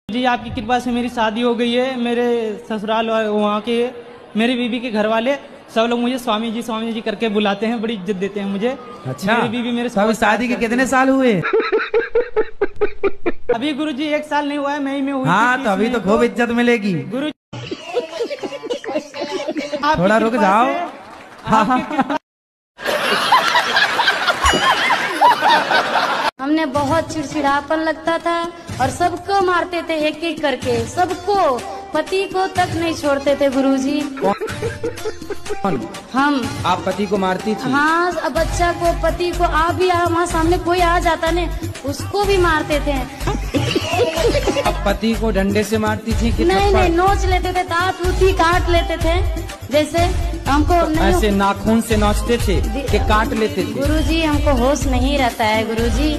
जी आपकी कृपा से मेरी शादी हो गई है। मेरे ससुराल वहाँ के मेरी बीवी के घर वाले सब लोग मुझे स्वामी जी करके बुलाते हैं, बड़ी इज्जत देते हैं मुझे। अच्छा, मेरी बीवी मेरे सब शादी के कितने साल हुए? अभी गुरुजी 1 साल नहीं हुआ है, मई में हुई। हाँ तो अभी तो खूब इज्जत मिलेगी। गुरु थोड़ा रुक जाओ। हमने बहुत चिड़चिड़ापन लगता था और सबको मारते थे एक एक करके, सबको, पति को तक नहीं छोड़ते थे गुरुजी। हम। आप पति को मारती थी? हाँ, अब बच्चा को, पति को, आप भी हमारे सामने कोई आ जाता ने उसको भी मारते थे। आप पति को डंडे से मारती थी कि नहीं, नोच लेते थे, दांत उठी काट लेते थे। जैसे हमको तो ऐसे नाखून से नोचते थे कि काट लेते थे? गुरुजी हमको होश नहीं रहता है गुरुजी।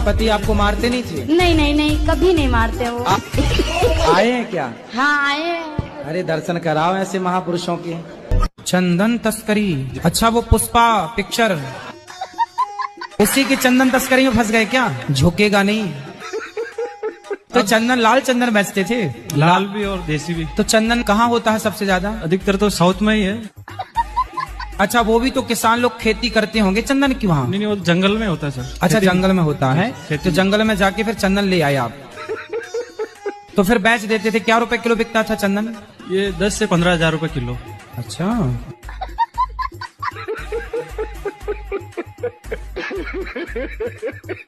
पति आपको मारते नहीं थे? नहीं, कभी नहीं मारते वो। आए हैं क्या? हाँ आए हैं। अरे दर्शन कराओ ऐसे महापुरुषों के। चंदन तस्करी, अच्छा वो पुष्पा पिक्चर, उसी की चंदन तस्करी में फंस गए क्या? झुकेगा नहीं। तो चंदन, लाल चंदन बेचते थे? लाल भी और देसी भी। तो चंदन कहाँ होता है सबसे ज्यादा? अधिकतर तो साउथ में ही है। अच्छा, वो भी तो किसान लोग खेती करते होंगे चंदन की वहाँ? नहीं, वो जंगल में होता है सर। अच्छा, जंगल में होता है। तो जंगल में जाके फिर चंदन ले आए आप, तो फिर बेच देते थे। क्या रुपए किलो बिकता था चंदन? ये 10 से 15 हजार रुपए किलो। अच्छा,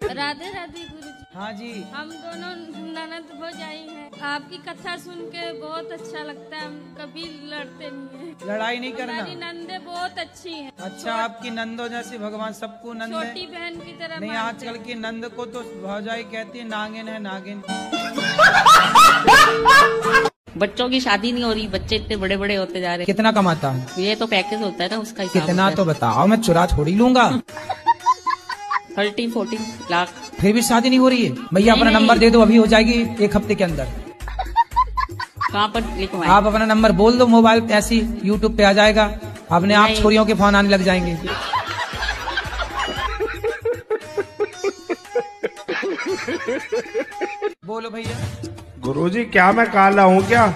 राधे राधे गुरुजी। हाँ जी। हम दोनों ननद हो जाई हैं। आपकी कथा सुन के बहुत अच्छा लगता है। हम कभी लड़ते नहीं हैं। लड़ाई नहीं करना। हमारी नंदे बहुत अच्छी हैं। अच्छा, आपकी नंदो जैसे भगवान सबको नंद है। छोटी बहन की तरह नहीं, आजकल की नंद को तो भौजाई कहती है नागिन है, नागिन। बच्चों की शादी नहीं हो रही, बच्चे इतने बड़े बड़े होते जा रहे हैं। कितना कमाता है? ये तो पैकेज होता है ना, उसका हिसाब कितना तो बताओ, मैं चुरा थोड़ी लूंगा। 13-14 लाख। फिर भी शादी नहीं हो रही है? भैया अपना नंबर दे दो, अभी हो जाएगी 1 हफ्ते के अंदर। कहाँ पर लिखवाएं? आप अपना नंबर बोल दो, मोबाइल ऐसी यूट्यूब पे आ जाएगा, अपने आप छोरियों के फोन आने लग जाएंगे। बोलो भैया। गुरुजी क्या मैं काला हूँ क्या?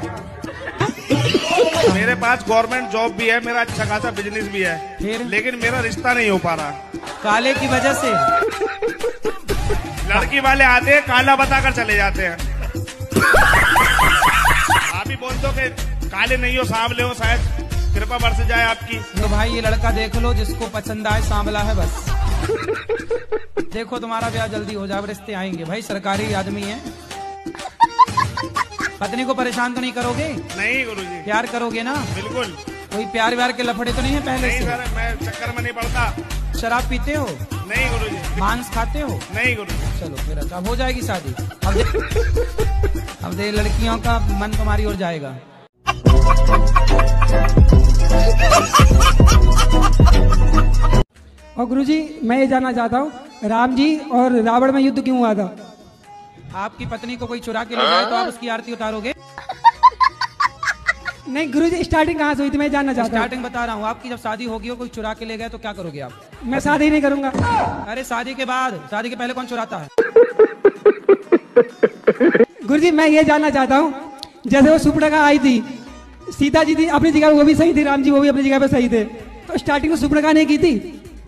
मेरे पास गवर्नमेंट जॉब भी है, मेरा अच्छा खासा बिजनेस भी है, फिर? लेकिन मेरा रिश्ता नहीं हो पा रहा। काले की वजह से? लड़की वाले आते हैं, काला बताकर चले जाते हैं। आप ही बोल दो कि काले नहीं हो, सांवले हो, शायद कृपा बरस जाए आपकी। तो भाई ये लड़का देख लो, जिसको पसंद आए, सांवला है बस। देखो तुम्हारा ब्याह जल्दी हो जाए, रिश्ते आएंगे भाई, सरकारी आदमी है। पत्नी को परेशान तो नहीं करोगे? नहीं गुरुजी। प्यार करोगे ना? बिल्कुल। कोई प्यार व्यार के लफड़े तो नहीं है पहले से? सर, मैं चक्कर में नहीं पड़ता। शराब पीते हो? नहीं गुरुजी। मांस खाते हो? नहीं गुरुजी। चलो फिर अच्छा, अब हो जाएगी शादी। अब दे लड़कियों का मन तुम्हारी ओर जाएगा। और गुरुजी मैं ये जानना चाहता हूँ, राम जी और रावण में युद्ध क्यों हुआ था? आपकी पत्नी को कोई चुरा के ले जाए तो आप उसकी आरती उतारोगे? नहीं गुरुजी, स्टार्टिंग कहाँ से हुई थी मैं जानना चाहता हूँ। स्टार्टिंग बता रहा हूँ। आपकी जब शादी होगी और कोई चुरा के ले गए तो क्या करोगे आप? मैं शादी नहीं करूंगा। अरे शादी के बाद, शादी के पहले कौन चुराता है? गुरुजी मैं ये जानना चाहता हूँ, जैसे वो सुपर्णखा आई थी, सीता जी थी अपनी जगह, वो भी सही थी, राम जी वो भी अपनी जगह पे सही थे, तो स्टार्टिंग में सुपर्णखा ने की थी,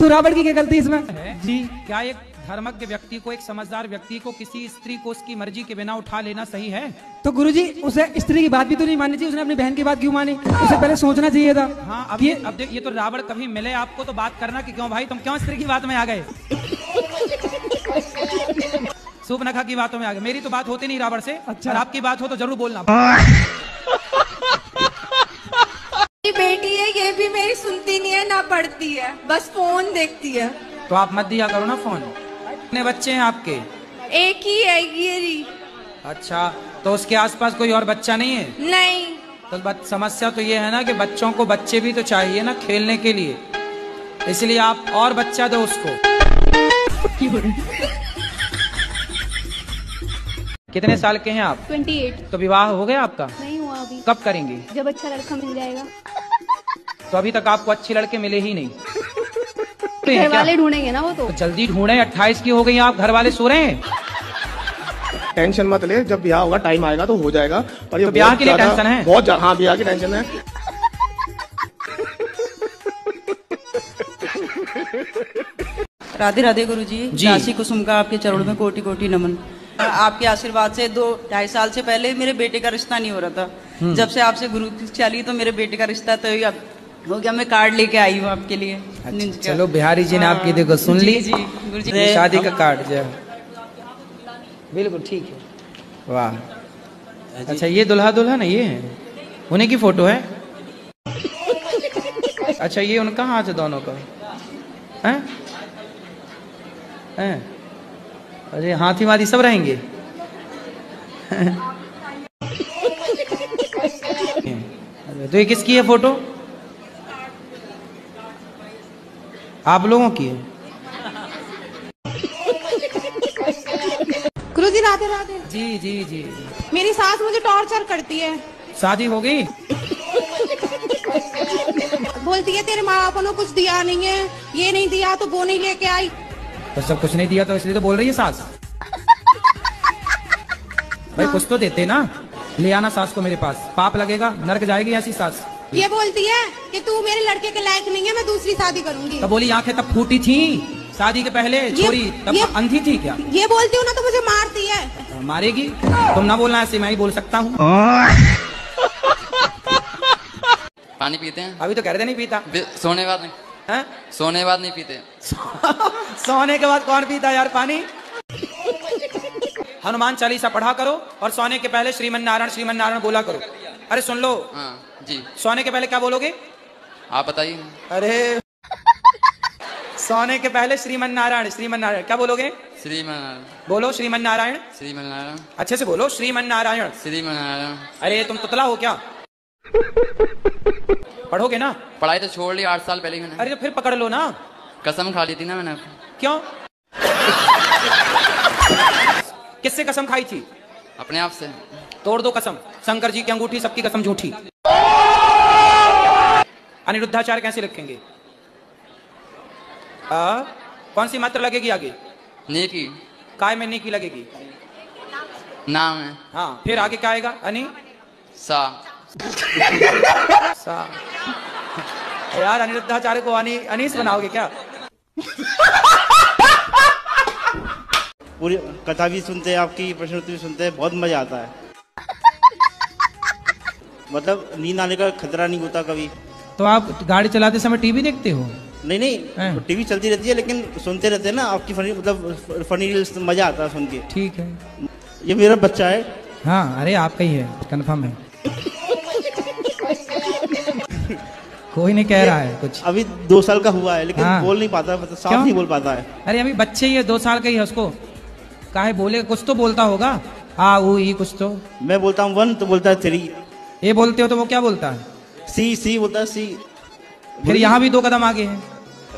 तो रावण की क्या गलती इसमें? जी, क्या एक धर्मज्ञ व्यक्ति को, एक समझदार व्यक्ति को किसी स्त्री को उसकी मर्जी के बिना उठा लेना सही है? तो गुरुजी उसे स्त्री की बात भी तो नहीं माननी चाहिए, उसने अपनी बहन की बात क्यों मानी? उसे पहले सोचना चाहिए था। हाँ, अब ये तो रावण कभी मिले आपको तो बात करना कि क्यों भाई तुम क्यों स्त्री की बात में आ गए? सुपर्णखा की बातों में आ गए। मेरी तो बात होती नहीं रावण से। अच्छा, और आपकी बात हो तो जरूर बोलना। बेटी है, ये भी मेरी सुनती नहीं है, ना पढ़ती है, बस फोन देखती है। तो आप मत दिया करो ना फोन। कितने बच्चे हैं आपके? एक ही है, ये। अच्छा, तो उसके आसपास कोई और बच्चा नहीं है? नहीं। तो समस्या तो ये है ना कि बच्चों को बच्चे भी तो चाहिए ना खेलने के लिए, इसलिए आप और बच्चा दो उसको। कितने साल के हैं आप? 28। तो विवाह हो गया आपका? नहीं हुआ अभी। कब करेंगे? जब अच्छा लड़का मिल जाएगा। तो अभी तक आपको अच्छे लड़के मिले ही नहीं? घर वाले ढूंढेंगे ना वो तो। जल्दी ढूंढे, 28 की हो गई आप, घर वाले सो रहे हैं। टेंशन मत ले, जब ब्याह होगा टाइम आएगा तो हो जाएगा। पर ये तो ब्याह के लिए टेंशन है? बहुत ज्यादा। हाँ, ब्याह की टेंशन है। राधे राधे गुरुजी जी। दासी कुसुम का आपके चरणों में कोटि कोटि नमन। आपके आशीर्वाद से 2-2.5 साल से पहले मेरे बेटे का रिश्ता नहीं हो रहा था। जब से आपसे गुरु चली तो मेरे बेटे का रिश्ता तो हो गया। मैं कार्ड लेके आई हूँ आपके लिए। अच्छा, चलो बिहारी जी ने आपकी देखो सुन ली जी गुरुजी, शादी का कार्ड जो बिल्कुल ठीक है। वाह, अच्छा ये दुल्हा दुल्हन ये है, उन्हीं की फोटो है। अच्छा ये उनका हाथ है दोनों का हैं? अरे हाथी वादी सब रहेंगे। तो ये किसकी है फोटो? आप लोगों की है? गुरुजी राधे राधे। जी जी जी। मेरी सास मुझे टॉर्चर करती है। शादी हो गई? बोलती है तेरे माँ बाप ने कुछ दिया नहीं है, ये नहीं दिया तो वो नहीं लेके आई। तो सब कुछ नहीं दिया तो इसलिए तो बोल रही है सास। भाई कुछ तो देते ना, ले आना सास को मेरे पास, पाप लगेगा, नरक जाएगी ऐसी सास। ये बोलती है कि तू मेरे लड़के के लायक नहीं है, मैं दूसरी शादी करूंगी। तो बोली आंखें तब फूटी थी शादी के पहले, छोरी तब अंधी थी क्या? ये बोलती हूँ ना तो मुझे मारती है। मारेगी? तुम ना बोलना ऐसे, मैं ही बोल सकता हूँ। पानी पीते हैं? अभी तो कह रहे थे नहीं पीता। सोने बाद नहीं है? सोने बाद नहीं पीते। सोने के बाद कौन पीता यार पानी? हनुमान चालीसा पढ़ा करो और सोने के पहले श्रीमन नारायण बोला करो। अरे सुन लो। हाँ जी। सोने के पहले क्या बोलोगे? आप बताइए। अरे सोने के पहले श्रीमन नारायण क्या बोलोगे? श्रीमन। बोलो श्रीमन नारायण। अच्छे से बोलो श्रीमन नारायण। अरे तुम तुतला हो क्या? पढ़ोगे ना? पढ़ाई तो छोड़ ली 8 साल पहले मैंने। अरे तो फिर पकड़ लो ना। कसम खा ली थी ना मैंने। क्यों? किससे कसम खाई थी? अपने आप से। तोड़ दो कसम। शंकर जी की अंगूठी, सबकी कसम झूठी। अनिरुद्धाचार्य कैसे लिखेंगे? कौन सी मात्रा लगेगी आगे? नेकी। काय में नेकी लगेगी? नाम है। हाँ, फिर आगे क्या आएगा? अनि सा। यार अनिरुद्धाचार्य को अनीस बनाओगे क्या? पूरी कथा भी सुनते हैं, आपकी प्रश्नोत्तरी भी सुनते हैं, बहुत मजा आता है। मतलब नींद आने का खतरा नहीं होता कभी। तो आप गाड़ी चलाते समय टीवी देखते हो? नहीं, टीवी चलती रहती है लेकिन सुनते रहते हैं ना आपकी फनी, मतलब फनी रील्स, मजा आता है सुन के। ठीक है। ये मेरा बच्चा है। हाँ, अरे आपका ही है, कंफर्म है। कोई नहीं कह रहा है कुछ। अभी 2 साल का हुआ है लेकिन हाँ। बोल नहीं पाता, मतलब साफ नहीं बोल पाता है। अरे अभी बच्चे ही है, 2 साल का ही है, उसको काहे बोले? कुछ तो बोलता होगा। ही कुछ तो। मैं बोलता हूँ 1 तो बोलता है 3। ये बोलते हो तो वो क्या बोलता है? सी बोलता है सी। फिर यहाँ भी 2 कदम आगे है,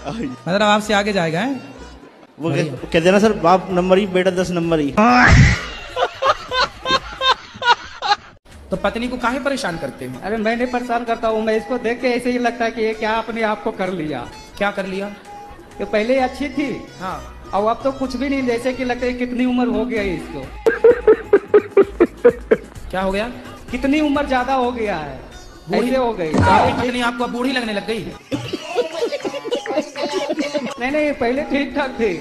मतलब आपसे आगे जाएगा है? वो कहते हैं ना सर, बाप नंबर ही बेटा 10 नंबर ही। तो पत्नी को काहे परेशान करते हैं? अरे मैं नहीं परेशान करता हूँ, मैं इसको देख के ऐसे ही लगता है कि ये क्या अपने आप को कर लिया। क्या कर लिया? ये पहले अच्छी थी। हाँ। और अब तो कुछ भी नहीं, जैसे कि लगता है कितनी उम्र हो गया है इसको। क्या हो गया? कितनी उम्र ज्यादा हो गया है, ऐसे हो गई। पत्नी आपको बूढ़ी लगने लग गई? नहीं, पहले ठीक ठाक थी।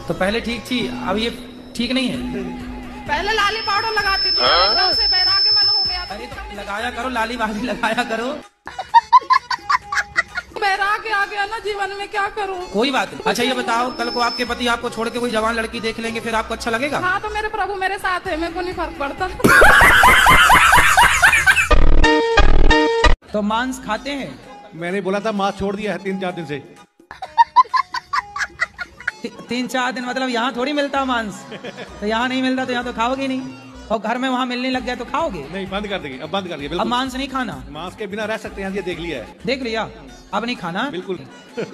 तो पहले ठीक थी, अब ये ठीक नहीं है? पहले लाली पाउडर लगाती थी, एकदम से बैराग मन हो गया। अरे तो लगाया करो, लाली वाली लगाया करो। बैराग आ गया ना जीवन में, क्या करूं? कोई बात नहीं। अच्छा ये बताओ, कल को आपके पति आपको छोड़ के कोई जवान लड़की देख लेंगे, फिर आपको अच्छा लगेगा? हाँ, तो मेरे प्रभु मेरे साथ है, मेरे को नहीं फर्क पड़ता। तो मांस खाते हैं? मैंने बोला था मांस छोड़ दिया है 3-4 दिन से। 3-4 दिन मतलब यहाँ थोड़ी मिलता मांस। तो यहाँ नहीं मिलता तो यहाँ तो खाओगे नहीं, और घर में वहाँ मिलने लग गया तो खाओगे? नहीं, बंद कर देंगे, अब बंद कर दिया। अब मांस नहीं खाना? मांस के बिना रह सकते हैं, ये देख लिया है। देख लिया, अब नहीं खाना? बिल्कुल।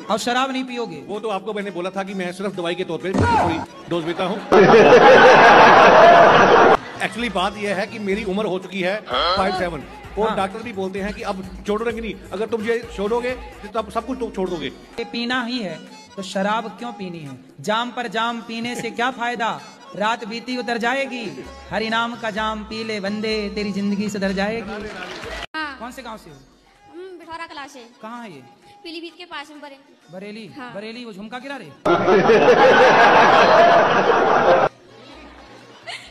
और शराब नहीं पियोगे? वो तो आपको मैंने बोला था कि मैं सिर्फ दवाई के तौर पे थोड़ी डोज देता हूँ। एक्चुअली बात यह है कि मेरी उम्र हो चुकी है 57, और डॉक्टर भी बोलते हैं कि अब छोड़ोगे नहीं, अगर तुम ये छोड़ोगे तो अब सब कुछ तुम छोड़ दोगे। पीना ही है तो शराब क्यों पीनी है? जाम पर जाम पीने से क्या फायदा? रात बीती उतर जाएगी, हरि नाम का जाम पी ले बंदे, तेरी जिंदगी सुधर जाएगी। कौन से गांव से हो? हम बिठौरा कला से। कहाँ है ये? पीलीभीत के पास में बरेली। हाँ। बरेली वो झुमका गिरा रहे?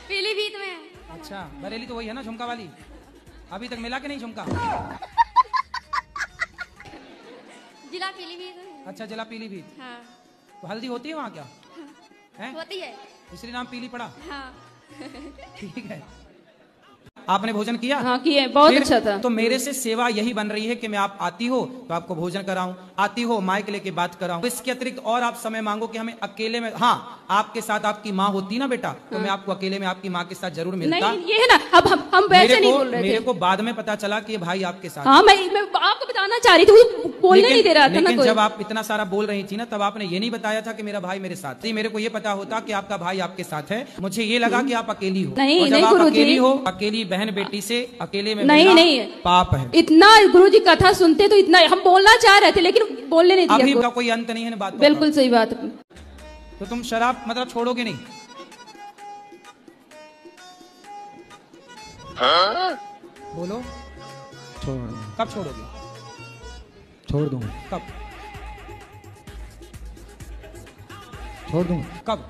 पीलीभीत में। अच्छा, बरेली तो वही है ना झुमका वाली? अभी तक मिला कि नहीं झुमका? जिला पीलीभीत। अच्छा, जिला पीलीभीत। हाँ। तो हल्दी होती है वहाँ क्या? है? होती है। इसलिए नाम पीली पड़ा? हाँ। ठीक है। आपने भोजन किया? हाँ किया, बहुत अच्छा था। तो मेरे से सेवा यही बन रही है कि मैं आप आती हो तो आपको भोजन कराऊं, आती हो माइक लेके बात कराऊं। तो इसके अतिरिक्त और आप समय मांगो कि हमें अकेले में, हाँ आपके साथ आपकी माँ होती ना बेटा, तो मैं आपको अकेले में आपकी माँ के साथ जरूर मिलता। नहीं ये है ना, अब हम वैसे नहीं बोल रहे थे। मेरे को बाद में पता चला कि भाई आपके साथ। हाँ मैं आपको बताना चाह रही थी, वो बोलने नहीं दे रहा था ना कोई। जब आप इतना सारा बोल रही थी ना, तब आपने ये नहीं बताया था कि मेरा भाई मेरे साथ। मेरे को ये पता होता कि आपका भाई आपके साथ है, मुझे ये लगा कि आप अकेली हो। नहीं, जब आप अकेली हो, अकेली बहन बेटी से अकेले में नहीं पाप है। इतना गुरुजी कथा सुनते तो इतना हम बोलना चाह रहे थे, लेकिन बोलने नहीं दिया। अभी का कोई अंत नहीं है ना बात। बिल्कुल सही बात। तो तुम शराब मतलब छोड़ोगे नहीं? बोलो कब छोड़ोगे? छोड़ दूंगा। कब छोड़ दूंगा? कब?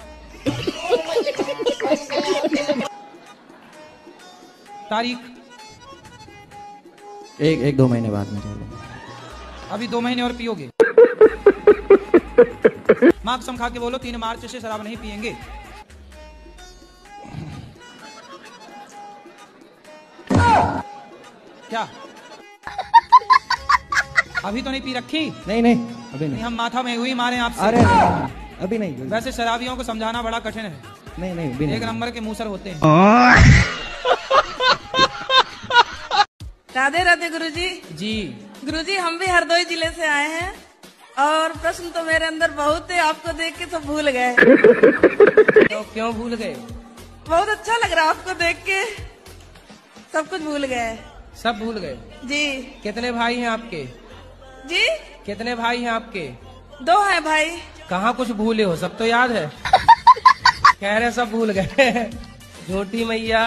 तारीख? एक 2 महीने बाद में छोड़ दूंगा। अभी 2 महीने और पियोगे? माँ कसम खा के बोलो 3 मार्च से शराब नहीं पियेंगे। क्या अभी तो नहीं पी रखी? नहीं अभी नहीं। हम माथा में हुई मारे आपसे। अरे अभी नहीं। वैसे शराबियों को समझाना बड़ा कठिन है। नहीं एक नंबर के मूसर होते हैं। राधे राधे गुरुजी। जी गुरुजी, हम भी हरदोई जिले से आए हैं और प्रश्न तो मेरे अंदर बहुत है, आपको देख के तो भूल गए। तो क्यों भूल गए? बहुत अच्छा लग रहा आपको देख के, सब कुछ भूल गए। सब भूल गए? जी। कितने भाई हैं आपके? जी कितने भाई हैं आपके? 2 हैं भाई। कहाँ कुछ भूले हो? सब तो याद है। कह रहे सब भूल गए। झोटी मैया।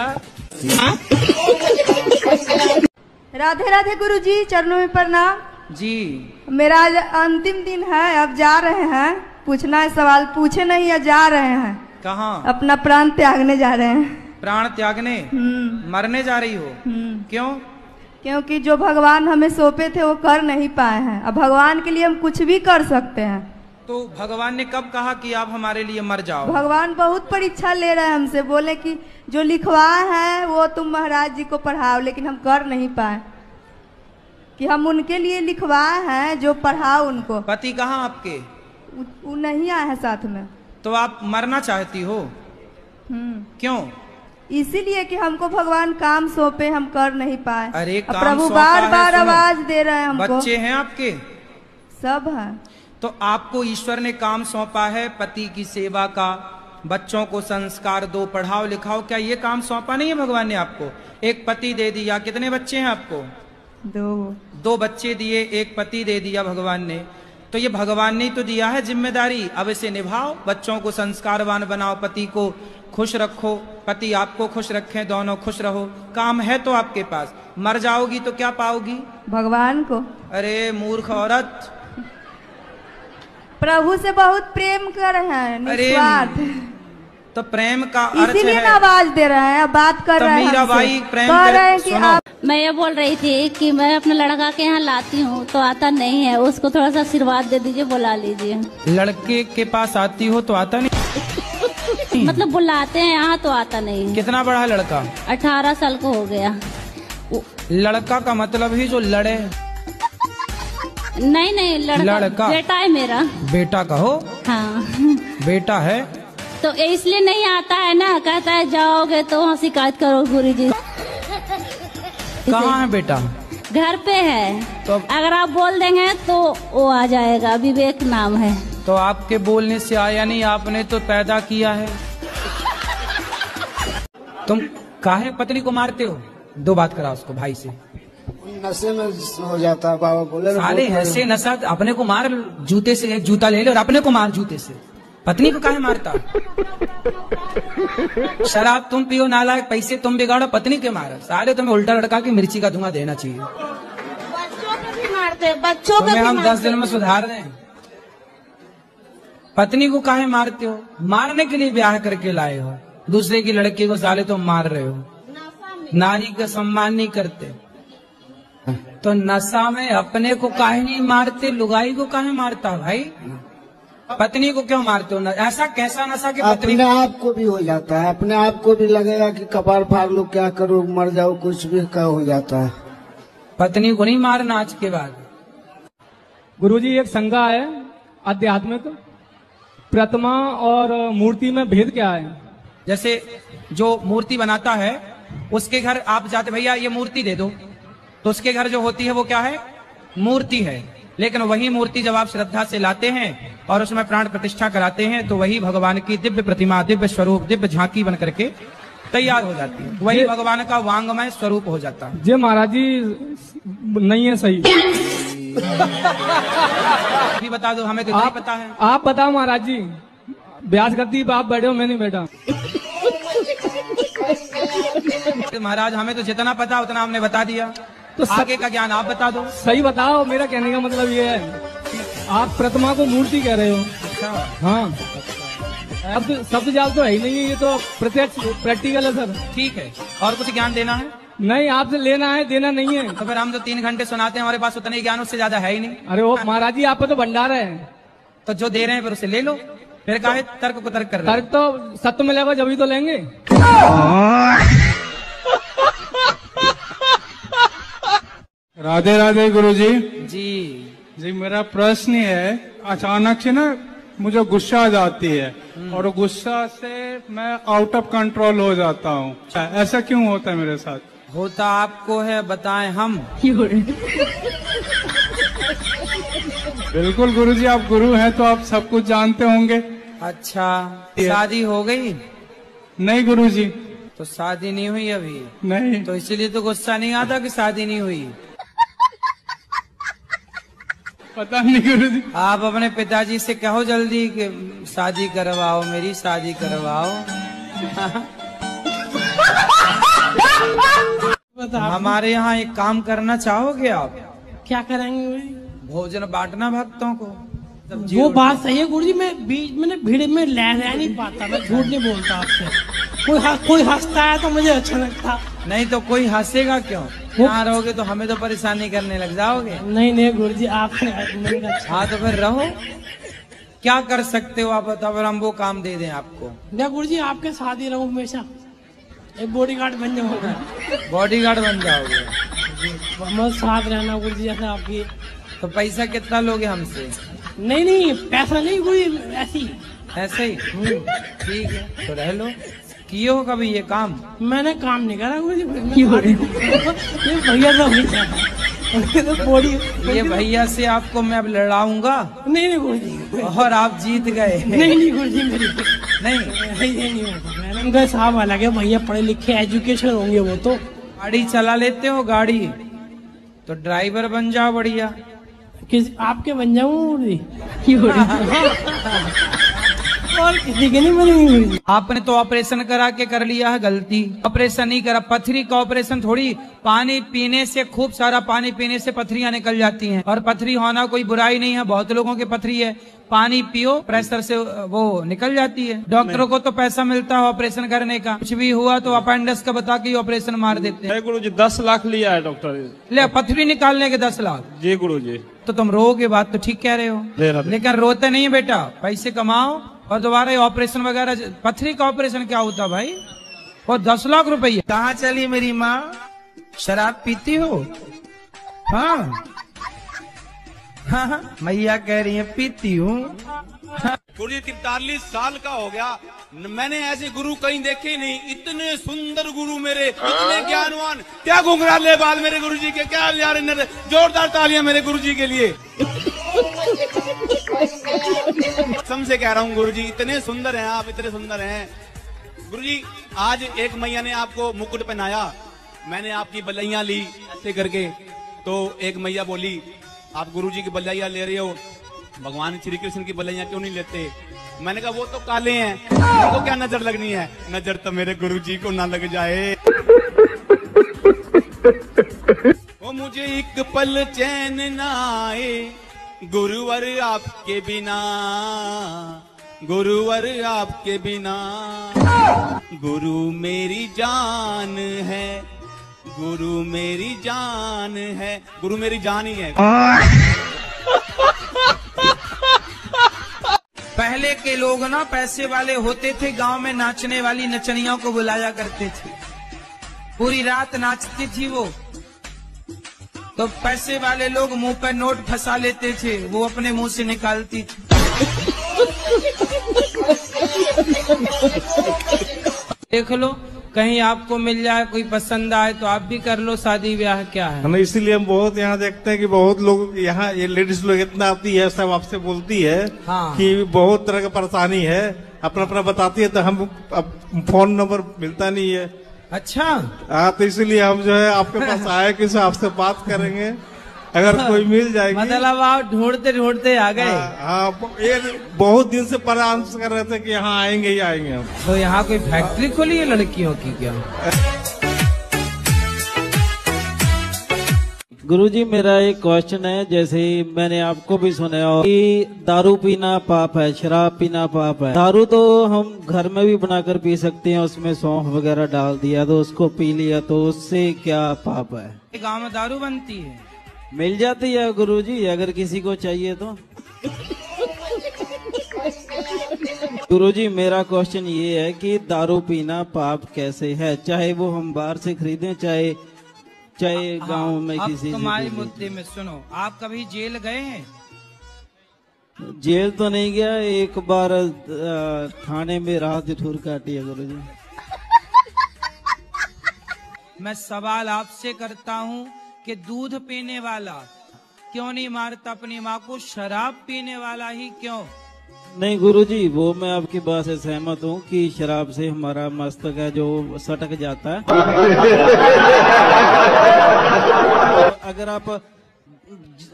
राधे राधे गुरुजी, चरणों में प्रणाम। जी मेरा आज अंतिम दिन है, अब जा रहे हैं। पूछना है सवाल, पूछे नहीं या जा रहे हैं? कहाँ? अपना प्राण त्यागने जा रहे हैं। प्राण त्यागने? मरने जा रही हो? क्यों? क्योंकि जो भगवान हमें सौंपे थे वो कर नहीं पाए हैं। अब भगवान के लिए हम कुछ भी कर सकते हैं। तो भगवान ने कब कहा कि आप हमारे लिए मर जाओ? भगवान बहुत परीक्षा ले रहे हैं हमसे, बोले कि जो लिखवाए हैं वो तुम महाराज जी को पढ़ाओ, लेकिन हम कर नहीं पाए। कि हम उनके लिए लिखवाए हैं, जो पढ़ाओ उनको। पति कहाँ आपके? वो नहीं आए हैं साथ में। तो आप मरना चाहती हो? क्यों? इसीलिए कि हमको भगवान काम सौंपे, हम कर नहीं पाए। अरे प्रभु बार बार आवाज दे रहे हैं हमको। बच्चे हैं आपके? सब है। तो आपको ईश्वर ने काम सौंपा है पति की सेवा का, बच्चों को संस्कार दो, पढ़ाओ लिखाओ। क्या ये काम सौंपा नहीं है भगवान ने आपको? एक पति दे दिया। कितने बच्चे हैं आपको? 2 बच्चे दिए, एक पति दे दिया भगवान ने। तो ये भगवान ने तो दिया है जिम्मेदारी, अब इसे निभाओ। बच्चों को संस्कारवान बनाओ, पति को खुश रखो, पति आपको खुश रखें, दोनों खुश रहो। काम है तो आपके पास। मर जाओगी तो क्या पाओगी? भगवान को। अरे मूर्ख औरत, प्रभु से बहुत प्रेम कर रहे हैं, निस्वार्थ। तो प्रेम का अर्थ है, इसीलिए आवाज दे रहे हैं, बात कर रहे हैं। मीराबाई प्रेम कह रहे हैं कि आप। मैं ये बोल रही थी कि मैं अपने लड़का के यहाँ लाती हूँ तो आता नहीं है, उसको थोड़ा सा आशीर्वाद दे दीजिए, बुला लीजिए। लड़के के पास आती हो तो आता नहीं? मतलब बुलाते हैं यहाँ तो आता नहीं। कितना बड़ा है लड़का? 18 साल को हो गया। लड़का का मतलब ही जो लड़े? नहीं लड़का बेटा है मेरा। बेटा कहो? हाँ बेटा है। तो इसलिए नहीं आता है ना, कहता है जाओगे तो वहाँ शिकायत करो गुरुजी। कहाँ है बेटा? घर पे है। तो अगर आप बोल देंगे तो वो आ जाएगा, विवेक नाम है। तो आपके बोलने से आया नहीं, आपने तो पैदा किया है। तुम काहे पत्नी को मारते हो? 2 बात करा उसको भाई से। नशे में हो जाता है बाबा बोले। साले ऐसे नशा, अपने को मार जूते से, एक जूता ले ले और अपने को मार जूते से। पत्नी को काहे मारता? शराब तुम पियो नालायक, पैसे तुम बिगाड़ो, पत्नी के मारो। साले तुम्हें उल्टा लड़का की मिर्ची का धुआं देना चाहिए। मारते बच्चों तुम्हें हम 10 दिन में सुधार दें। पत्नी को काहे मारते हो? मारने के लिए ब्याह करके लाए हो, दूसरे की लड़की को साले तुम मार रहे हो। नारी का सम्मान नहीं करते तो नशा में अपने को काहे नहीं मारते? लुगाई को काहे मारता भाई? पत्नी को क्यों मारते हो? ऐसा कैसा नशा कि पत्नी अपने आप को भी हो जाता है, अपने आप को भी लगेगा कि कपार फाड़ लो, क्या करो, मर जाओ, कुछ भी का हो जाता है। पत्नी को नहीं मारना आज के बाद। गुरुजी एक संज्ञा है आध्यात्मिक, प्रतिमा और मूर्ति में भेद क्या है? जैसे जो मूर्ति बनाता है उसके घर आप जाते, भैया ये मूर्ति दे दो, तो उसके घर जो होती है वो क्या है? मूर्ति है। लेकिन वही मूर्ति जब आप श्रद्धा से लाते हैं और उसमें प्राण प्रतिष्ठा कराते हैं तो वही भगवान की दिव्य प्रतिमा, दिव्य स्वरूप, दिव्य झांकी बन करके तैयार हो जाती है। वही भगवान का वांगमय स्वरूप हो जाता है। जी महाराज जी नहीं है सही। भी बता दो, हमें तो नहीं पता है। आप बताओ महाराज जी। ब्याज करती आप बैठे हो, मैं नहीं बैठा। महाराज हमें तो जितना पता उतना हमने बता दिया, तो आगे का ज्ञान आप बता दो। सही बताओ। मेरा कहने का मतलब ये है, आप प्रतिमा को मूर्ति कह रहे हो। अच्छा हाँ, अब शब्द जाल तो है ही नहीं है, ये तो प्रत्यक्ष प्रैक्टिकल है सर। ठीक है, और कुछ ज्ञान देना है? नहीं, आपसे लेना है, देना नहीं है। तो फिर हम तो 3 घंटे सुनाते हैं, हमारे पास उतने ज्ञान उससे ज्यादा है ही नहीं। अरे वो महाराज जी आप पे तो भंडार है, तो जो दे रहे हैं फिर उसे ले लो। फिर काहे तर्क को तर्क कर रहे? तर्क तो सत्य मिलेगा जब ही तो लेंगे। राधे राधे गुरुजी। जी मेरा प्रश्न है, अचानक से ना मुझे गुस्सा आ जाती है और गुस्सा से मैं आउट ऑफ कंट्रोल हो जाता हूँ। ऐसा क्यों होता है मेरे साथ? होता आपको है, बताएं हम। बिल्कुल गुरुजी, आप गुरु हैं तो आप सब कुछ जानते होंगे। अच्छा, शादी हो गई? नहीं गुरुजी। तो शादी नहीं हुई अभी? नहीं। तो इसलिए तो गुस्सा नहीं आता कि शादी नहीं हुई। पता नहीं गुरुजी। आप अपने पिताजी से कहो जल्दी कि शादी करवाओ, मेरी शादी करवाओ। हमारे यहाँ एक काम करना चाहोगे आप? क्या करेंगे? भोजन बांटना भक्तों को। वो बात सही है गुरुजी, मैं बीच में भीड़ में रह नहीं पाता, मैं झूठ नहीं बोलता आपसे। कोई हंसता है तो मुझे अच्छा लगता। नहीं तो कोई हंसेगा क्यों? यहाँ रहोगे तो हमें तो परेशानी करने लग जाओगे। नहीं गुरुजी, आप हाँ तो फिर रहो। क्या कर सकते हो आप बताओ, फिर हम वो काम दे दें आपको। नहीं गुरुजी, आपके साथ ही रहूं हमेशा, एक बॉडीगार्ड बन जाऊंगा। बॉडीगार्ड बन जाओगे? मैं साथ रहना गुरुजी ऐसा आपकी। तो पैसा कितना लोगे हमसे? नहीं पैसा नहीं, कोई ऐसे ही। ठीक है, तो रह लो। किए हो कभी ये काम? मैंने काम नहीं करा गुरुजी। ये भैया तो ये भैया से आपको मैं अब लड़ाऊंगा। नहीं गुरुजी, और आप जीत गए। नहीं गुरुजी, मेरी नहीं उनका साहब अलग है, भैया पढ़े लिखे एजुकेशन होंगे वो तो। गाड़ी चला लेते हो गाड़ी, तो ड्राइवर बन जाओ बढ़िया। आपके बन जाऊँ और किसी के नहीं बनेंगे। आपने तो ऑपरेशन करा के कर लिया है गलती। ऑपरेशन नहीं करा, पथरी का ऑपरेशन थोड़ी। पानी पीने से, खूब सारा पानी पीने से पथरियां निकल जाती हैं, और पथरी होना कोई बुराई नहीं है। बहुत लोगों की पथरी है, पानी पियो, प्रेशर से वो निकल जाती है। डॉक्टरों को तो पैसा मिलता है ऑपरेशन करने का, कुछ भी हुआ तो अपेंडिक्स का बता के ऑपरेशन मार देते हैं। गुरुजी 10 लाख लिया है डॉक्टर। ले, पथरी निकालने के 10 लाख? जी गुरुजी। तो तुम रोगे, बात तो ठीक कह रहे हो, लेकिन रोते नहीं बेटा। पैसे कमाओ और दोबारा ऑपरेशन वगैरह। पथरी का ऑपरेशन क्या होता भाई? और 10 लाख रुपये। कहाँ चली मेरी माँ? शराब पीती हो? हाँ मैया कह रही है पीती हूँ। गुरुजी 43 साल का हो गया, मैंने ऐसे गुरु कहीं देखे ही नहीं। इतने सुंदर गुरु मेरे, इतने ज्ञानवान। क्या घुंघराले बाल मेरे गुरुजी के, क्या यार, जोरदार तालियां मेरे गुरुजी के लिए। समझे कह रहा हूँ गुरुजी, इतने सुंदर हैं आप, इतने सुंदर हैं गुरुजी। आज एक मैया ने आपको मुकुट पहनाया, मैंने आपकी बलैया ली ऐसे करके, तो एक मैया बोली आप गुरुजी की बलैया ले रहे हो, भगवान श्री कृष्ण की बलैया क्यों नहीं लेते? मैंने कहा वो तो काले हैं, उनको क्या नजर लगनी है? नजर तो मेरे गुरुजी को ना लग जाए। वो मुझे एक पल चैन ना आए गुरुवर आपके बिना, गुरुवर आपके बिना। गुरु मेरी जान है, गुरु मेरी जान है, गुरु मेरी जान ही है। पहले के लोग ना पैसे वाले होते थे, गांव में नाचने वाली नचनियों को बुलाया करते थे, पूरी रात नाचती थी वो। तो पैसे वाले लोग मुंह पर नोट फंसा लेते थे, वो अपने मुंह से निकालती थी। देख लो कहीं आपको मिल जाए, कोई पसंद आए तो आप भी कर लो शादी ब्याह। क्या है हमें, इसीलिए हम बहुत यहाँ देखते हैं कि बहुत लोग यहाँ, ये लेडीज लोग इतना आती है, सब आपसे बोलती है हाँ। कि बहुत तरह की परेशानी है, अपना अपना बताती है, तो हम अब फोन नंबर मिलता नहीं है। अच्छा हाँ, तो इसीलिए हम जो है आपके पास आए कि आपसे बात करेंगे, अगर कोई मिल जाएगी। मतलब आप ढूंढते ढूंढते आ गए। हाँ, ये बहुत दिन से परेशान कर रहे थे कि यहाँ आएंगे ही आएंगे हम। तो यहाँ कोई फैक्ट्री खोली है लड़कियों की क्या? गुरुजी मेरा एक क्वेश्चन है, जैसे मैंने आपको भी सुना हो कि दारू पीना पाप है, शराब पीना पाप है। दारू तो हम घर में भी बनाकर पी सकते हैं, उसमें सौंफ वगैरह डाल दिया तो उसको पी लिया, तो उससे क्या पाप है? गांव में दारू बनती है, मिल जाती है गुरुजी अगर किसी को चाहिए तो। गुरुजी मेरा क्वेश्चन ये है कि दारू पीना पाप कैसे है, चाहे वो हम बाहर से खरीदें, चाहे गांव में किसी से। तुम्हारे मुद्दे में सुनो, आप कभी जेल गए हैं? जेल तो नहीं गया, एक बार थाने में राहत ठूर काटी है गुरुजी। मैं सवाल आपसे करता हूँ कि दूध पीने वाला क्यों नहीं मारता अपनी माँ को, शराब पीने वाला ही क्यों? नहीं गुरुजी, वो मैं आपकी बात से सहमत हूँ कि शराब से हमारा मस्तक है जो सटक जाता है। अगर आप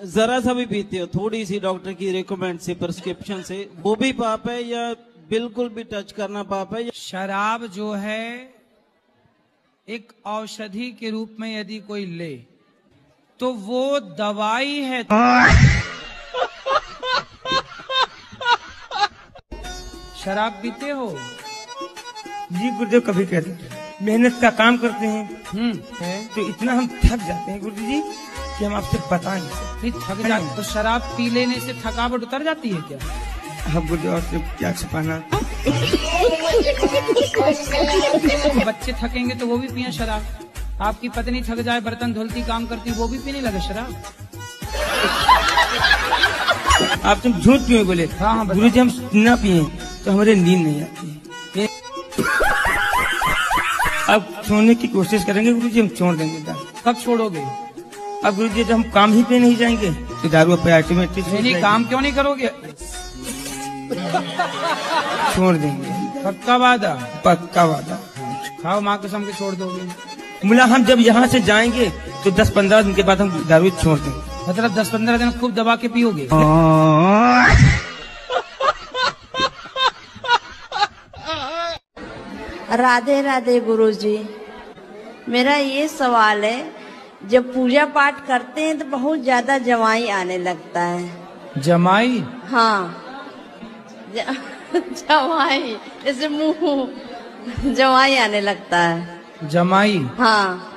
जरा सा भी पीते हो, थोड़ी सी डॉक्टर की रिकमेंड से, प्रिस्क्रिप्शन से, वो भी पाप है या बिल्कुल भी टच करना पाप है? शराब जो है एक औषधि के रूप में यदि कोई ले तो वो दवाई है। शराब पीते हो? जी गुरुदेव, कभी कहते मेहनत का काम करते हैं तो इतना हम थक जाते हैं गुरुजी जी कि हम आपसे बता नहीं सकते। थक जाते तो शराब पी लेने से थकावट उतर जाती है क्या? हाँ गुरुदेव, आपसे क्या छिपाना। बच्चे थकेंगे तो वो भी पिए शराब, आपकी पत्नी थक जाए, बर्तन धुलती काम करती, वो भी पीने लगे शराब। आप तुम झूठ क्यों बोले? हाँ गुरुजी, हम ना पिए तो हमारे नींद नहीं आती। अब छोड़ने की कोशिश करेंगे गुरुजी, हम छोड़ देंगे दारू। कब छोड़ोगे? अब गुरुजी, जब हम काम ही पे नहीं जाएंगे तो दारू पे ऑटोमेटिक। नहीं, काम क्यों नहीं करोगे? छोड़ देंगे। पक्का वादा? पक्का वादा। खाओ माँ कसम के छोड़ दोगे? मुला, हम जब यहाँ से जाएंगे तो 10-15 दिन के बाद हम दारू छोड़ देंगे। मतलब 10-15 दिन खूब दबा के पियोगे? राधे राधे गुरुजी, मेरा ये सवाल है, जब पूजा पाठ करते हैं तो बहुत ज्यादा जमाई आने लगता है। जमाई? हाँ जमाई, जैसे मुंह जमाई आने लगता है। जमाई? हाँ।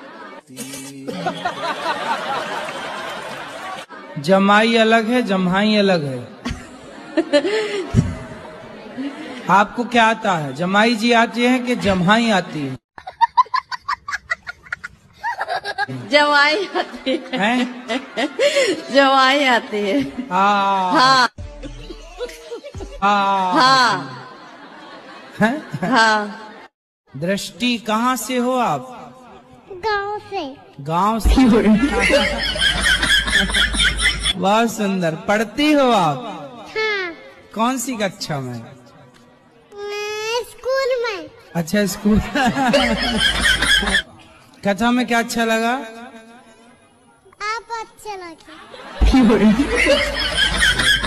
जमाई अलग है, जम्हाई अलग है। आपको क्या आता है? जमाई जी आती है कि जम्हाई आती है? जमाई आती है। जमाई आती है। हाँ हाँ हाँ। दृष्टि कहाँ से हो आप? गांव से। गांव से? बहुत सुंदर। पढ़ती हो आप? हाँ। कौन सी कक्षा में? स्कूल में। अच्छा, स्कूल। कक्षा में क्या अच्छा लगा? आप अच्छे लगे।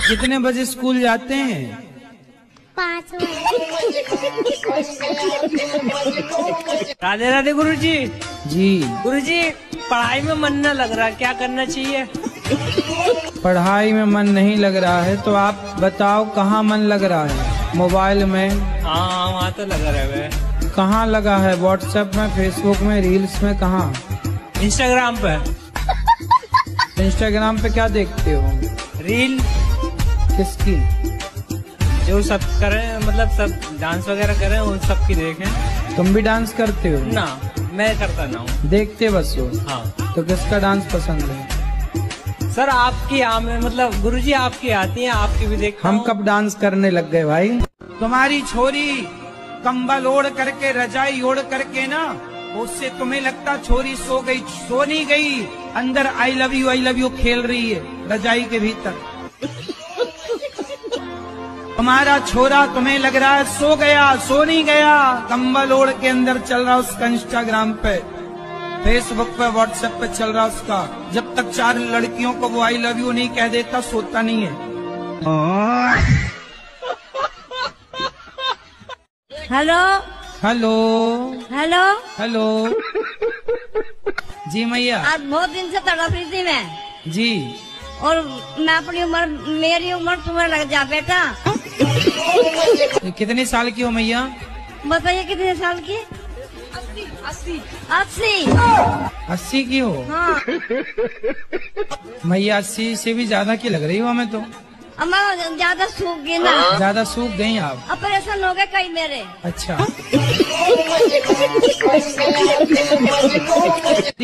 कितने बजे स्कूल जाते हैं? 5 राधे राधे गुरुजी। जी गुरुजी, पढ़ाई में मन न लग रहा, क्या करना चाहिए? पढ़ाई में मन नहीं लग रहा है तो आप बताओ कहाँ मन लग रहा है? मोबाइल में? हाँ, वहाँ तो लगा रहे। कहाँ लगा है? व्हाट्सएप में, फेसबुक में, रील्स में? कहाँ? इंस्टाग्राम पे। इंस्टाग्राम पे क्या देखते हो? रील। किसकी? जो सब करें, मतलब सब डांस वगैरह करें, उन सब की देखें। तुम भी डांस करते हो? ना, मैं करता ना हूँ। देखते बस हो? हाँ। तो किसका डांस पसंद है? सर आपकी मतलब गुरुजी आपकी आती है, आपकी भी देखता हम हूँ। कब डांस करने लग गए भाई? तुम्हारी छोरी कंबल ओढ़ करके, रजाई ओढ़ करके ना, उससे तुम्हें लगता छोरी सो गई, सो नहीं गई, अंदर आई लव यू खेल रही है रजाई के भीतर। तुम्हारा छोरा तुम्हें लग रहा है सो गया, सो नहीं गया, कंबल ओढ़ के अंदर चल रहा उसका इंस्टाग्राम पे, फेसबुक पे, व्हाट्सएप पे चल रहा उसका। जब तक 4 लड़कियों को वो आई लव यू नहीं कह देता सोता नहीं है। Hello hello hello hello. जी मैया। आज बहुत दिन से तड़प रही थी मैं जी। और मैं अपनी उम्र, मेरी उम्र तुम्हें लग जा बेटा। कितने साल की हो मैया? बताइए कितने साल की? 80 80 की हो? हाँ। मैया 80 से भी ज्यादा की लग रही हो हमें तो। अम्मा ज्यादा सूख गई ना। ज्यादा सूख गई आप? ऑपरेशन हो गए कई मेरे। अच्छा।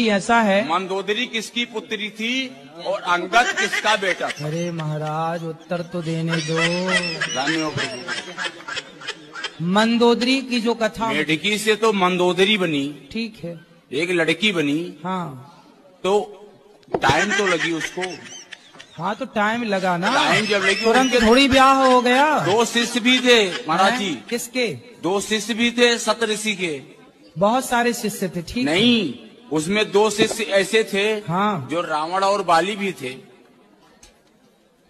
ऐसा है। मंदोदरी किसकी पुत्री थी और अंगद किसका बेटा? अरे महाराज उत्तर तो देने दो। मंदोदरी की जो कथा, मेढकी से तो मंदोदरी बनी, ठीक है, एक लड़की बनी। हाँ। तो टाइम तो लगी उसको। हाँ तो टाइम लगा ना। टाइम जब लगी तुरंत थोड़ी ब्याह हो गया। 2 शिष्य भी थे महाराज जी। किसके? 2 शिष्य भी थे सप्तऋषि के। बहुत सारे शिष्य थे, ठीक नहीं, उसमें 2 शिष्य ऐसे थे हाँ, जो रावण और बाली भी थे।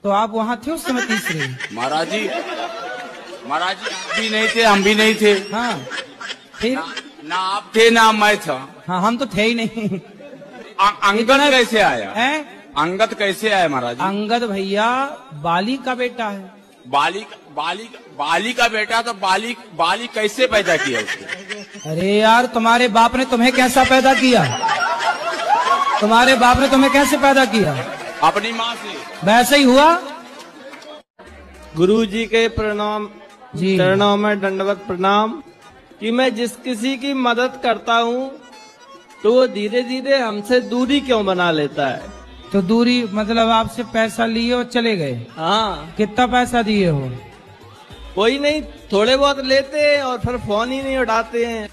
तो आप वहाँ थे उस समय तीसरे? महाराज जी आप भी नहीं थे, हम भी नहीं थे। हाँ। फिर ना आप थे ना मैं था। हाँ, हम तो थे ही नहीं। अंगद कैसे आया? है? अंगद कैसे आया महाराज? अंगद भैया बाली का बेटा है। बाली का बेटा, तो बाली कैसे पैदा किया उसको? अरे यार, तुम्हारे बाप ने तुम्हें कैसा पैदा किया? तुम्हारे बाप ने तुम्हें कैसे पैदा किया? अपनी माँ से। वैसे ही हुआ। गुरु जी के प्रणाम जी, चरणों में दंडवत प्रणाम। कि मैं जिस किसी की मदद करता हूँ तो वो धीरे धीरे हमसे दूरी क्यों बना लेता है? तो दूरी मतलब आपसे पैसा लिए और चले गए? हाँ। कितना पैसा दिए हो? कोई नहीं, थोड़े बहुत लेते हैं और फिर फोन ही नहीं उठाते हैं।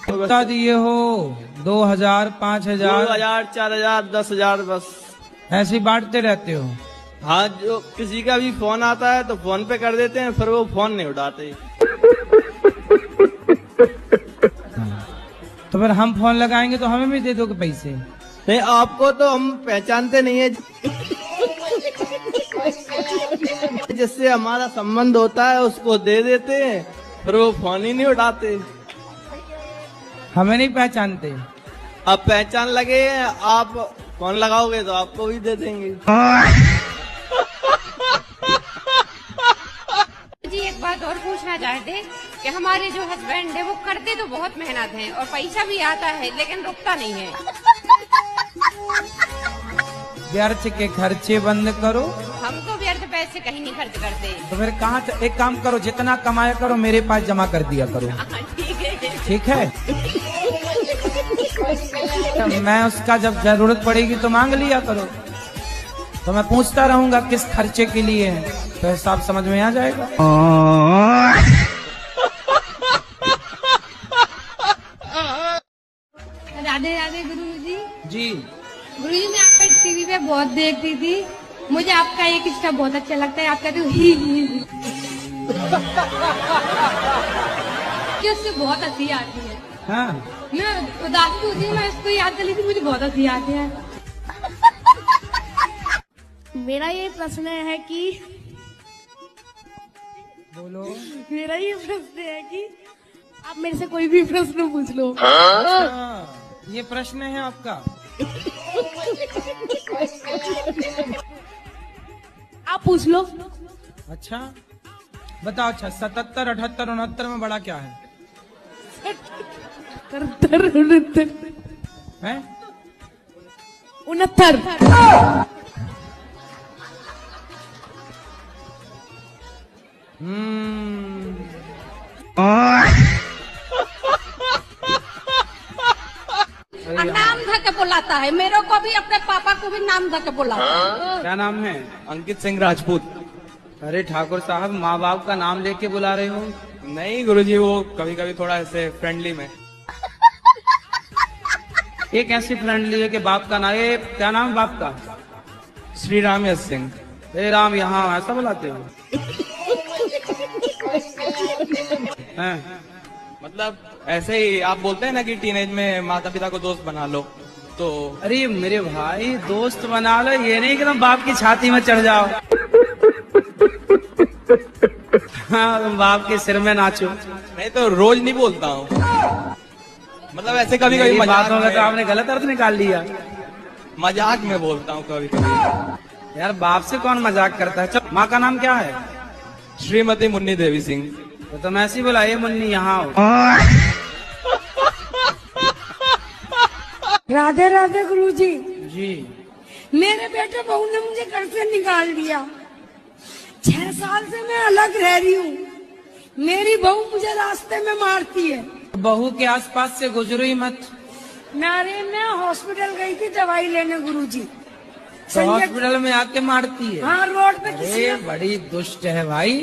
कितना दिए हो? 2000, 5000, 2000, 4000, 10,000 बस ऐसे ही बांटते रहते हो? हाँ, जो किसी का भी फोन आता है तो फोन पे कर देते हैं, फिर वो फोन नहीं उठाते। तो फिर हम फोन लगाएंगे तो हमें भी दे दोगे पैसे? नहीं, आपको तो हम पहचानते नहीं है। जिससे हमारा संबंध होता है उसको दे देते हैं, फिर वो फोन ही नहीं उठाते। हमें नहीं पहचानते? अब पहचान लगे, आप फोन लगाओगे तो आपको भी दे देंगे। जी एक बात और पूछना चाहते कि हमारे जो हस्बैंड है वो करते तो बहुत मेहनत है और पैसा भी आता है लेकिन रुकता नहीं है। व्यर्थ के खर्चे बंद करो। हम तो व्यर्थ पैसे कहीं नहीं खर्च करते। तो फिर कहाँ, एक काम करो, जितना कमाया करो मेरे पास जमा कर दिया करो। ठीक है। मैं उसका जब जरूरत पड़ेगी तो मांग लिया करो। तो मैं पूछता रहूंगा किस खर्चे के लिए है, तो हिसाब समझ में आ जाएगा। राधे राधे गुरुजी। जी गुरुजी, मैं आपका टीवी पे बहुत देखती थी, मुझे आपका एक स्टेप बहुत अच्छा लगता है। आपका तो ही उससे बहुत हंसी आती है। हाँ। मैं उदास होती हूँ, मैं इसको याद कर लेती हूँ, मुझे बहुत हंसी आती है। मेरा ये प्रश्न है कि बोलो। मेरा ये प्रश्न है कि आप मेरे से कोई भी प्रश्न पूछ लो। अच्छा, ये प्रश्न है आपका? आप पूछ लो। अच्छा बताओ। अच्छा 77, 78, 69 में बड़ा क्या है? 77, 69 है 69। नाम धके बुलाता है, मेरे को भी अपने पापा को भी नाम धके बुलाता है। क्या नाम है? अंकित सिंह राजपूत। अरे ठाकुर साहब, माँ बाप का नाम लेके बुला रहे हो? नहीं गुरुजी, वो कभी कभी थोड़ा ऐसे फ्रेंडली में। ये कैसी फ्रेंडली है कि बाप का नाम? ये क्या नाम है बाप का? श्री राम यश सिंह। हे राम, यहाँ ऐसा बुलाते हो? मतलब ऐसे ही आप बोलते हैं ना कि टीनेज में माता पिता को दोस्त बना लो, तो अरे मेरे भाई दोस्त बना लो, ये नहीं कि तुम बाप की छाती में चढ़ जाओ। हाँ, तुम बाप के सिर में नाचो। नहीं तो रोज नहीं बोलता हूँ, मतलब ऐसे कभी कभी बात होगा तो आपने गलत अर्थ निकाल लिया। मजाक में बोलता हूँ कभी कभी। यार बाप से कौन मजाक करता है? चल, माँ का नाम क्या है? श्रीमती मुन्नी देवी सिंह। तो तुम ऐसी बुलाइए, मुन्नी यहाँ आओ। राधे राधे गुरुजी। जी। मेरे बेटे बहू ने मुझे घर से निकाल दिया। 6 साल से मैं अलग रह रही हूँ। मेरी बहू मुझे रास्ते में मारती है। बहू के आसपास से गुजरो ही मत। मैं हॉस्पिटल गई थी दवाई लेने गुरुजी। तो हॉस्पिटल में आके मारती है? हाँ, रोड पे किसी बड़ी दुष्ट है भाई।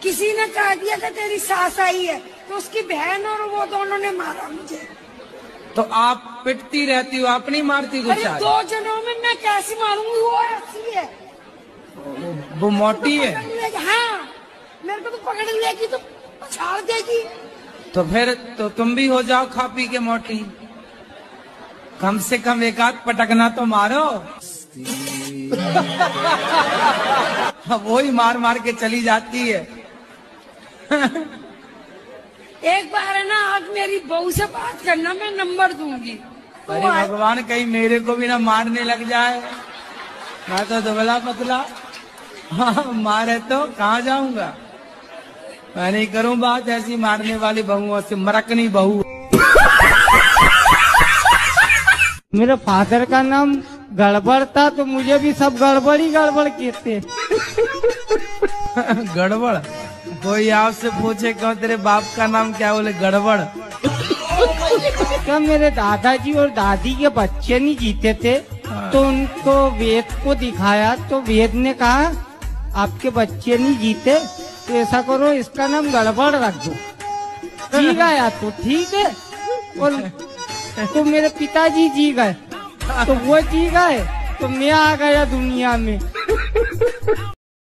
किसी ने कह दिया कि तेरी सास आई है, तो उसकी बहन और वो दोनों ने मारा मुझे। तो आप पिटती रहती हो, आप नहीं मारती कुछ? 2 जनों में मैं कैसे मारूंगी? वो ऐसी है, वो मोटी है। हाँ, मेरे को तो पकड़ लेगी तो छाड़ देगी। तो फिर तो तुम भी हो जाओ खा पी के मोटी। कम से कम एक आध पटकना तो मारो। वो ही मार मार के चली जाती है। एक बार है ना, आज मेरी बहू से बात करना, मैं नंबर दूंगी। अरे भगवान, कहीं मेरे को भी ना मारने लग जाए। मैं तो दुबला पतला, हाँ मारे तो कहाँ जाऊंगा। मैं नहीं करूं बात ऐसी मारने वाली बहुओं से, मरकनी बहू। मेरे फादर का नाम गड़बड़ था, तो मुझे भी सब गड़बड़ ही गड़बड़ कहते। गड़बड़? कोई आपसे पूछे क्यों तेरे बाप का नाम क्या, बोले गड़बड़। क्या मेरे दादाजी और दादी के बच्चे नहीं जीते थे, तो उनको वेद को दिखाया, तो वेद ने कहा आपके बच्चे नहीं जीते, तो ऐसा करो इसका नाम गड़बड़ रख दो। जी गया तो ठीक है, और तो मेरे पिताजी जी गए, तो वो जी गए, तो मैं आ गया दुनिया में।